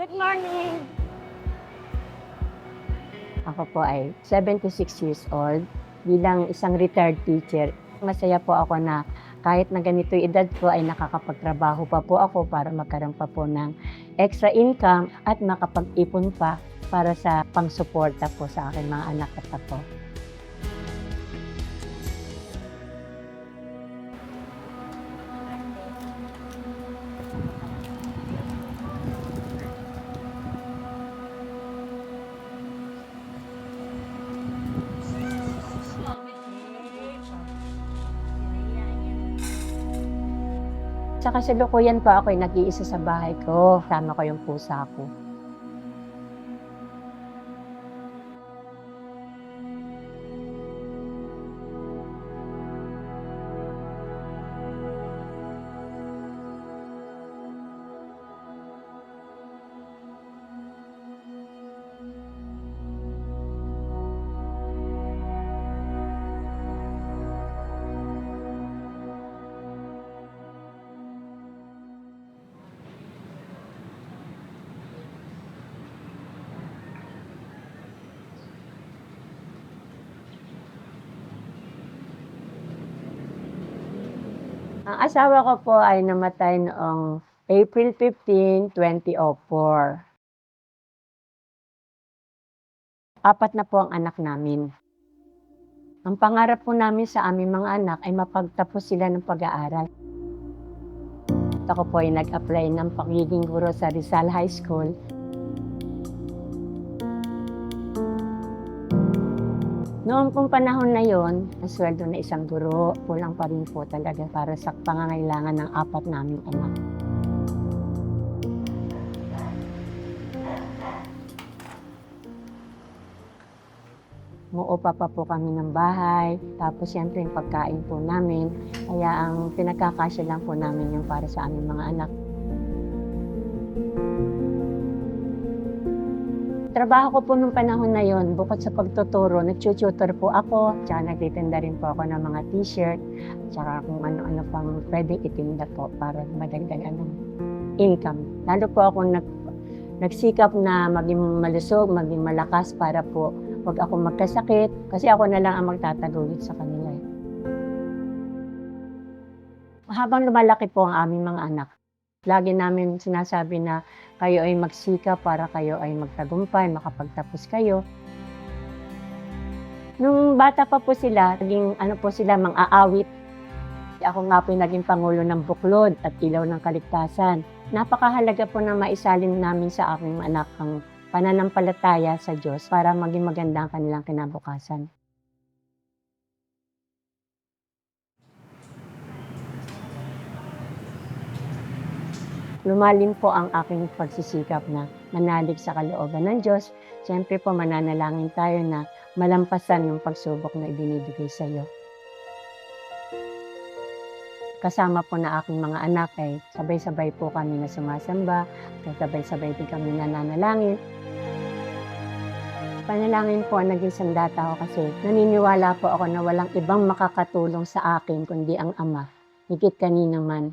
Good morning! Ako po ay 76 years old. Bilang isang retired teacher, masaya po ako na kahit na ganito'y edad ko ay nakakapagtrabaho pa po ako para magkaroon pa po ng extra income at makapag-ipon pa para sa pangsuporta po sa aking mga anak at apo. Sa kasalukuyan po ako'y nag-iisa sa bahay ko, kasama ko yung pusa ko. Ang asawa ko po ay namatay noong April 15, 2004. 4 na po ang anak namin. Ang pangarap po namin sa aming mga anak ay mapagtapos sila ng pag-aaral. Ako po ay nag-apply ng pagiging guro sa Rizal High School. Noong pong panahon na yon, ang sweldo na isang guro, kulang pa rin po talaga para sa pangangailangan ng 4 naming anak. Umuupa pa po kami ng bahay, tapos siyempre yung pagkain po namin, kaya ang pinagkakasya lang po namin yung para sa aming mga anak. Trabaho ko po nung panahon na yon, bukod sa pagtuturo, nag-tutor po ako, tsaka nagtitinda rin po ako ng mga t-shirt, tsaka kung ano-ano pang pwedeng itinda po para madagdagan ng income. Lalo po ako nagsikap na maging malusog, maging malakas para po wag ako magkasakit, kasi ako na lang ang magtataguyod sa kanila. Habang lumalaki po ang aming mga anak, lagi namin sinasabi na kayo ay magsikap para kayo ay magtagumpay, makapagtapos kayo. Nung bata pa po sila, naging po sila, mang-aawit. Ako nga po yung naging pangulo ng Buklod at Ilaw ng Kaligtasan. Napakahalaga po na maisalin namin sa aking anak ang pananampalataya sa Diyos para maging maganda ang kanilang kinabukasan. Lumalim po ang aking pagsisikap na manalig sa kalooban ng Diyos. Siyempre po mananalangin tayo na malampasan yung pagsubok na ibinibigay sa iyo. Kasama po na aking mga anak ay sabay-sabay po kami na sumasamba, sabay-sabay din kami nananalangin. Panalangin po ang naging sandata ko kasi naniniwala po ako na walang ibang makakatulong sa akin kundi ang Ama, higit kanino man.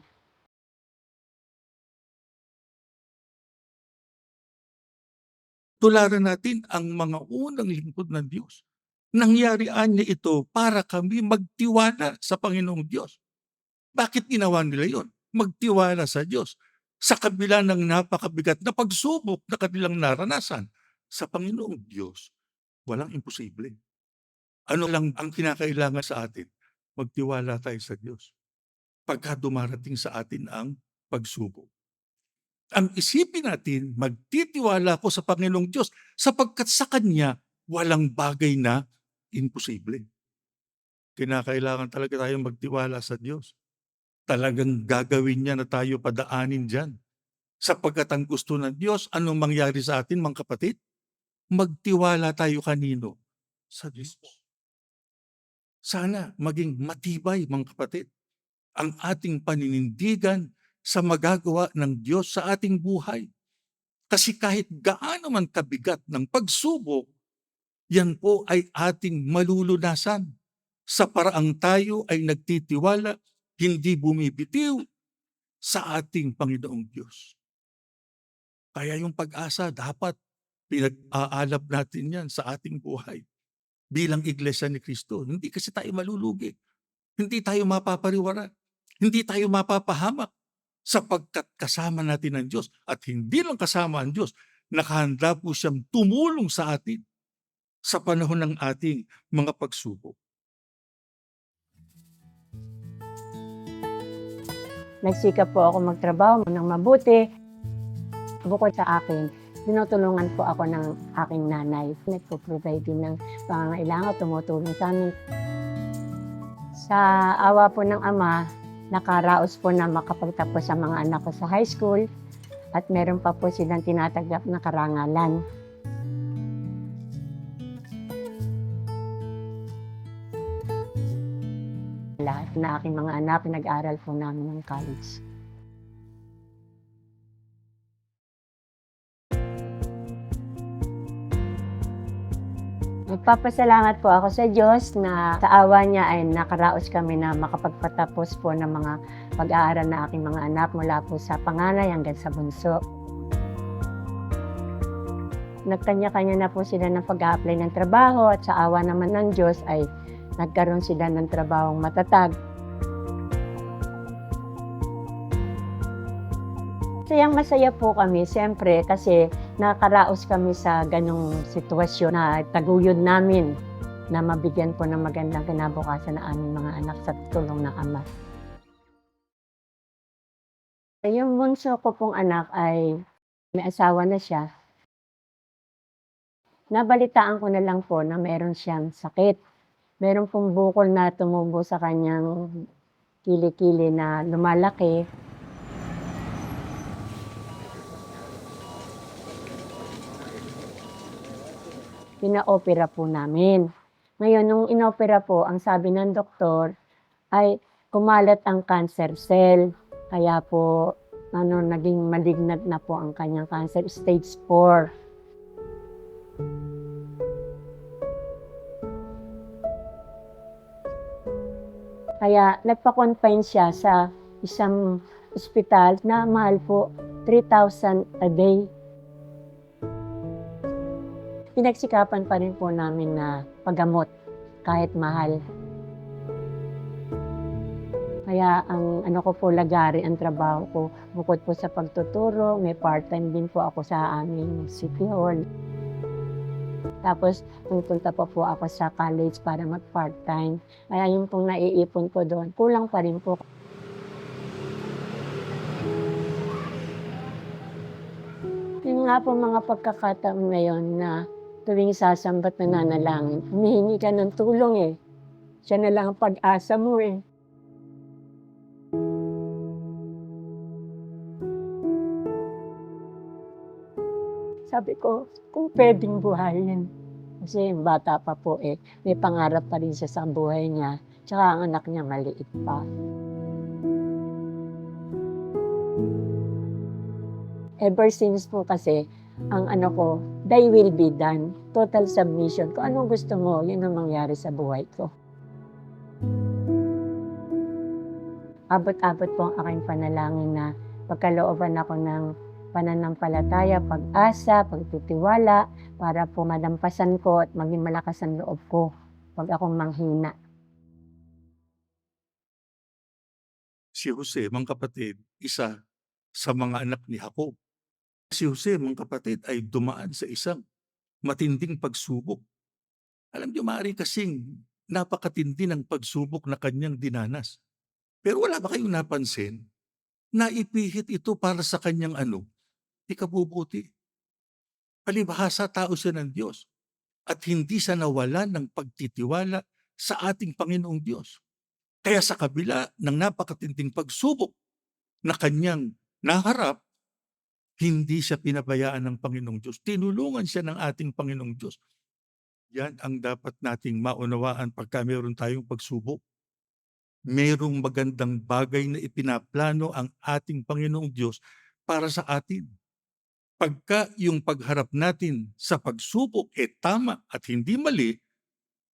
Tularan natin ang mga unang lingkod ng Diyos. Nangyarian niya ito para kami magtiwala sa Panginoong Diyos. Bakit ginawa nila yon? Magtiwala sa Diyos. Sa kabila ng napakabigat na pagsubok na kanilang naranasan sa Panginoong Diyos, walang imposible. Ano lang ang kinakailangan sa atin? Magtiwala tayo sa Diyos. Pagka dumarating sa atin ang pagsubok. Ang isipin natin, magtitiwala ko sa Panginoong Diyos sapagkat sa Kanya walang bagay na imposible. Kinakailangan talaga tayong magtiwala sa Diyos. Talagang gagawin niya na tayo padaanin dyan. Sapagkat ang gusto ng Diyos, anong mangyari sa atin mga kapatid? Magtiwala tayo kanino? Sa Diyos. Sana maging matibay mga kapatid ang ating paninindigan sa magagawa ng Diyos sa ating buhay. Kasi kahit gaano man kabigat ng pagsubok, yan po ay ating malulunasan sa paraang tayo ay nagtitiwala, hindi bumibitiw sa ating Panginoong Diyos. Kaya yung pag-asa dapat pinag-aalab natin yan sa ating buhay bilang iglesia ni Cristo. Hindi kasi tayo malulugi, hindi tayo mapapariwara, hindi tayo mapapahamak sapagkat kasama natin ang Diyos at hindi lang kasama ang Diyos, nakahanda po siyang tumulong sa atin sa panahon ng ating mga pagsubok. Nagsikap po ako magtrabaho ng mabuti. Bukod sa akin, tinutulungan po ako ng aking nanay. Nagpo-provide din ng pangangailangan, tumutulong sa amin. Sa awa po ng Ama, nakaraos po na makapagtapos sa mga anak ko sa high school at meron pa po silang tinatanggap na karangalan. Lahat na aking mga anak, pinag-aral po namin ng college. Nagpapasalamat po ako sa Diyos na sa awa niya ay nakaraos kami na makapagpatapos po ng mga pag-aaral na aking mga anak mula po sa panganay hanggang sa bunso. Nagkanya-kanya na po sila ng pag-a-apply ng trabaho at sa awa naman ng Diyos ay nagkaroon sila ng trabahong matatag. Masayang-masaya po kami, siyempre, kasi nakaraos kami sa ganong sitwasyon na taguyod namin na mabigyan po ng magandang kinabukasan na aming mga anak sa tulong ng Ama. Yung bunso ko pong anak ay may asawa na siya. Nabalitaan ko na lang po na meron siyang sakit. Meron pong bukol na tumubo sa kanyang kilikili na lumalaki. Pina-opera po namin. Ngayon, nung inopera po, ang sabi ng doktor ay kumalat ang cancer cell. Kaya po, naging malignant na po ang kanyang cancer, stage 4. Kaya nagpa-confine siya sa isang ospital na mahal po, 3,000 a day. Pinagsikapan pa rin po namin na paggamot kahit mahal. Kaya ang ko po lagari ang trabaho ko, bukod po sa pagtuturo, may part-time din po ako sa aming City Hall. Tapos pupunta pa po ako sa college para mag-part-time. Kaya yung pong naiipon ko doon, kulang pa rin po. Yung nga po mga pagkakataon ngayon na tuwing sasamba't nananalangin, humihingi ka ng tulong eh. Siya na lang ang pag-asa mo eh. Sabi ko, kung pwedeng buhayin. Kasi bata pa po eh, may pangarap pa rin siya sa buhay niya. Tsaka ang anak niya maliit pa. Ever since po kasi, ang ko, thy will be done. Total submission. Kung anong gusto mo, yun ang mangyari sa buhay ko. Abot-abot po ang aking panalangin na pagkalooban ako ng pananampalataya, pag-asa, pagtitiwala, para po madampasan ko at maging malakas ang loob ko pag akong manghina. Si Jose, mga kapatid, isa sa mga anak ni Jacob. Si Jose, mga kapatid, ay dumaan sa isang matinding pagsubok. Alam niyo, maaari kasing napakatindi ng pagsubok na kanyang dinanas. Pero wala ba kayong napansin na ipihit ito para sa kanyang ikabubuti? Palibhasa, tao siya ng Diyos at hindi siya nawalan ng pagtitiwala sa ating Panginoong Diyos. Kaya sa kabila ng napakatinding pagsubok na kanyang naharap, hindi siya pinabayaan ng Panginoong Diyos. Tinulungan siya ng ating Panginoong Diyos. Yan ang dapat nating maunawaan pagka meron tayong pagsubok. Merong magandang bagay na ipinaplano ang ating Panginoong Diyos para sa atin. Pagka yung pagharap natin sa pagsubok tama at hindi mali,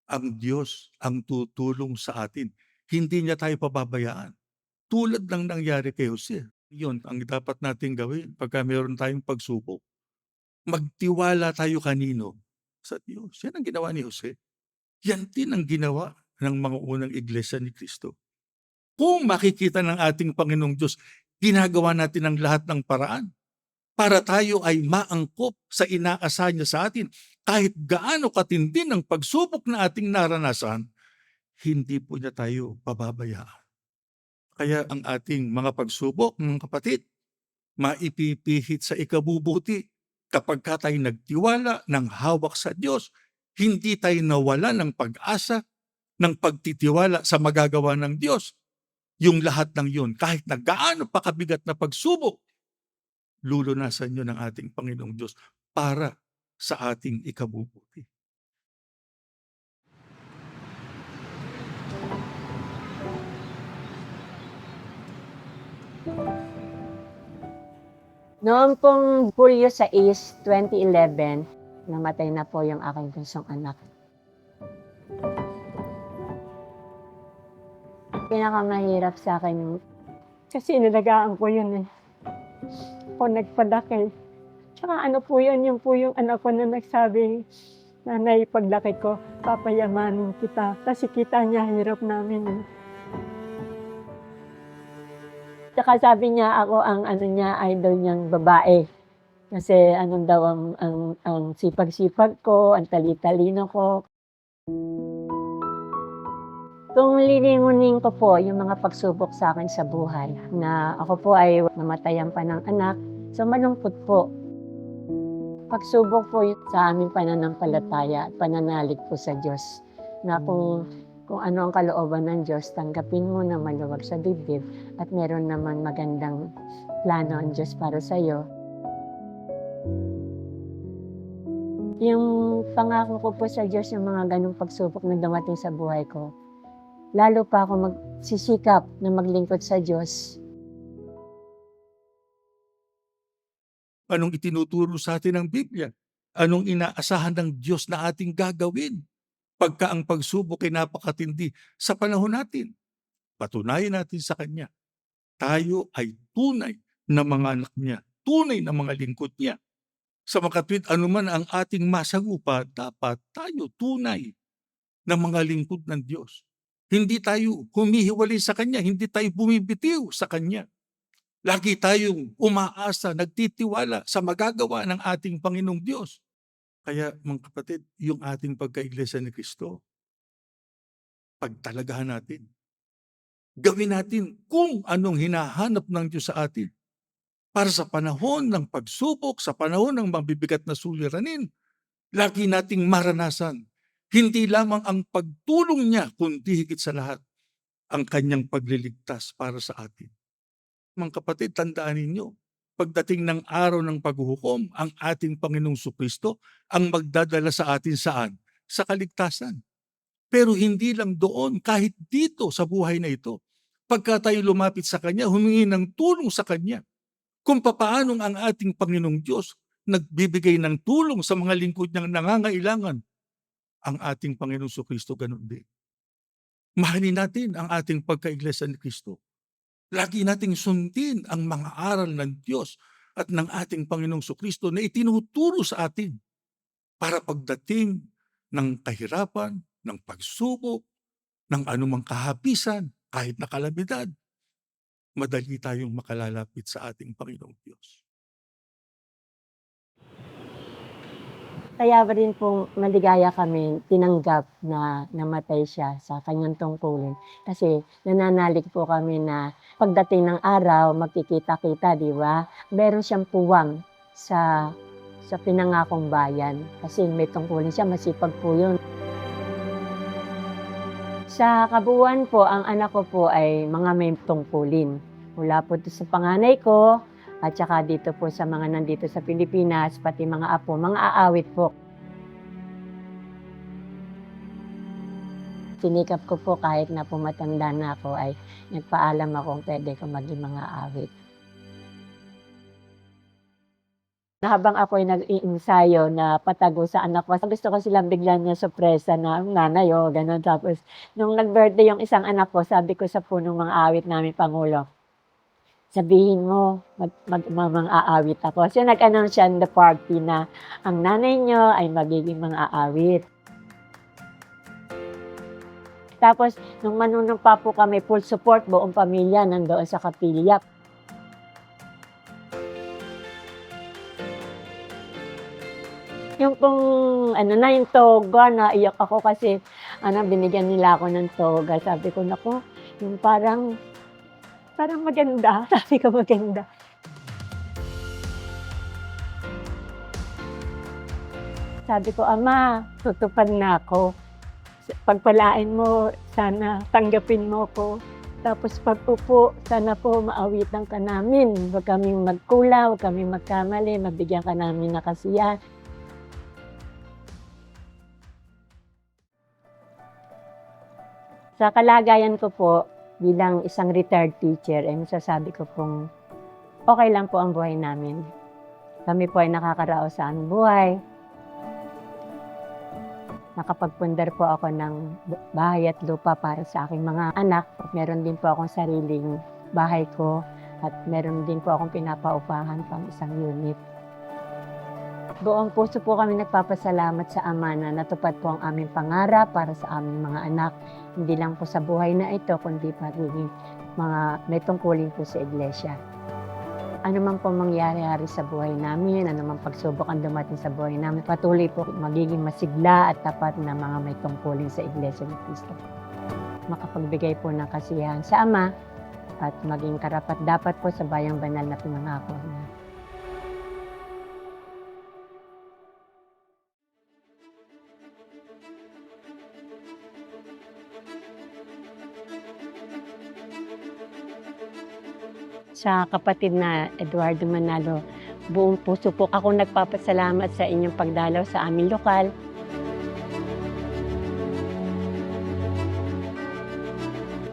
ang Diyos ang tutulong sa atin. Hindi niya tayo pababayaan. Tulad ng nangyari kay Jose. Yun ang dapat nating gawin pagka meron tayong pagsubok. Magtiwala tayo kanino? Sa Diyos. Yan ang ginawa ni Jose. Yan din ang ginawa ng mga unang iglesia ni Kristo. Kung makikita ng ating Panginoong Diyos, ginagawa natin ang lahat ng paraan para tayo ay maangkop sa inaasahan niya sa atin. Kahit gaano katindi ng pagsubok na ating naranasan, hindi po niya tayo pababayaan. Kaya ang ating mga pagsubok, mga kapatid, maipipihit sa ikabubuti kapag ka tayo nagtiwala ng hawak sa Diyos. Hindi tayo nawala ng pag-asa, ng pagtitiwala sa magagawa ng Diyos. Yung lahat ng yun, kahit na gaano pa kabigat na pagsubok, lulunasan yun ng ating Panginoong Diyos para sa ating ikabubuti. Noong pong Hulyo 6, 2011, namatay na po yung aking bunsong anak. Pinakamahirap sa akin kasi inalagaan ko yun eh. Ako nagpadaki. Tsaka ano po yun, yung po yung anak ko na nagsabi, "Nanay, paglaki ko, papayamanin kita." Kasi kita niya, hirap namin eh. Tsaka sabi niya ako ang ano niya, idol niyang babae. Kasi ano daw ang sipag-sipag ko, ang tali-talino ko. Kung lilimunin ko po yung mga pagsubok sa akin sa buhay, na ako po ay namatayan pa ng anak, so malungkot po. Pagsubok po yun sa aming pananampalataya at pananalig po sa Diyos, na kung ano ang kalooban ng Diyos, tanggapin mo na maluwag sa dibdib at meron naman magandang plano ang Diyos para sa iyo. Yung pangako ko po sa Diyos, yung mga ganong pagsubok na dumating sa buhay ko, lalo pa ako magsisikap na maglingkod sa Diyos. Anong itinuturo sa atin ng Biblia? Anong inaasahan ng Diyos na ating gagawin pagka ang pagsubok ay napakatindi sa panahon natin? Patunayan natin sa Kanya. Tayo ay tunay na mga anak niya, tunay na mga lingkod niya. Sa makatwid, anuman ang ating masagupa, dapat tayo tunay na mga lingkod ng Diyos. Hindi tayo humihiwalay sa Kanya, hindi tayo bumibitiw sa Kanya. Lagi tayong umaasa, nagtitiwala sa magagawa ng ating Panginoong Diyos. Kaya mga kapatid, yung ating pagkaiglesia ni Kristo, pagtalagahan natin. Gawin natin kung anong hinahanap ng Diyos sa atin. Para sa panahon ng pagsubok, sa panahon ng mabibigat na suliranin, lagi nating maranasan. Hindi lamang ang pagtulong niya, kundi higit sa lahat, ang kanyang pagliligtas para sa atin. Mga kapatid, tandaan ninyo, pagdating ng araw ng paghuhukom, ang ating Panginoong Kristo ang magdadala sa atin saan? Sa kaligtasan. Pero hindi lang doon, kahit dito sa buhay na ito. Pagka tayo lumapit sa Kanya, humingi ng tulong sa Kanya. Kung papaanong ang ating Panginoong Diyos nagbibigay ng tulong sa mga lingkod niyang nangangailangan, ang ating Panginoong Kristo ganun din. Mahalin natin ang ating pagkaiglesia ni Kristo. Lagi nating sundin ang mga aral ng Diyos at ng ating Panginoong Kristo na itinuturo sa atin para pagdating ng kahirapan, ng pagsubok, ng anumang kahapisan, kahit na kalamidad, madali tayong makalalapit sa ating Panginoong Diyos. Kaya rin po maligaya kami tinanggap na namatay siya sa kanyang tungkulin. Kasi nananalig po kami na pagdating ng araw, magkikita-kita, di ba? Meron siyang puwang sa pinangakong bayan. Kasi may tungkulin siya, masipag po yun. Sa kabuuan po, ang anak ko po ay mga may tungkulin. Mula po sa panganay ko, at saka dito po sa mga nandito sa Pilipinas, pati mga apo, mga aawit po. Sinikap ko po kahit na pumatanda na ako ay nagpaalam akong pwede ko maging mga aawit. Habang ako'y nag-iinsayo na patago sa anak ko, gusto ko silang biglan niya sorpresa na nanay o gano'n. Tapos nung nag-birthday yung isang anak ko, sabi ko sa punong mga awit namin Pangulo, sabihin mo, mang-aawit ako. So, nag-announce siya in the party na ang nanay niyo ay magiging mang-aawit. Tapos, nung manunumpa po kami, full support, buong pamilya nandoon sa kapilya. Yung pong, yung toga, naiyak ako kasi, binigyan nila ako ng toga. Sabi ko, naku, yung parang maganda. Sabi ko, maganda. Sabi ko, Ama, tutupad na ako. Pagpalain mo, sana tanggapin mo ko. Tapos pag-upo, sana po maawitan ka namin. Huwag kaming magkulang, huwag kaming magkamali, mabigyan ka namin ng kasiyahan. Sa kalagayan ko po, bilang isang retired teacher, ay masasabi ko pong okay lang po ang buhay namin. Kami po ay nakakaraos sa aming buhay. Nakapagpundar po ako ng bahay at lupa para sa aking mga anak. Meron din po akong sariling bahay ko at meron din po akong pinapaupahan pang isang unit. Buong puso po kami nagpapasalamat sa Ama na natupad po ang aming pangarap para sa aming mga anak. Hindi lang po sa buhay na ito, kundi pagiging mga may tungkulin po sa iglesia. Ano man po mangyari sa buhay namin, ano man pagsubok ang dumating sa buhay namin, patuloy po magiging masigla at tapat na mga may tungkulin sa Iglesia ni Cristo. Makapagbigay po ng kasiyahan sa Ama at maging karapat-dapat po sa bayang banal na pinangako niya. Sa kapatid na Eduardo Manalo, buong puso po ako nagpapasalamat sa inyong pagdalaw sa aming lokal.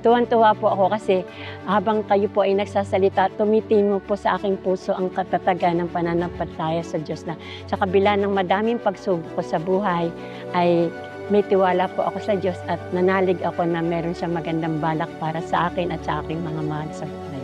Tuwan-tuwa po ako kasi habang kayo po ay nagsasalita, tumitimo po sa aking puso ang katatagan ng pananampalataya sa Diyos na sa kabila ng madaming pagsubok ko sa buhay ay may tiwala po ako sa Diyos at nanalig ako na meron siyang magandang balak para sa akin at sa aking mga mahal sa buhay.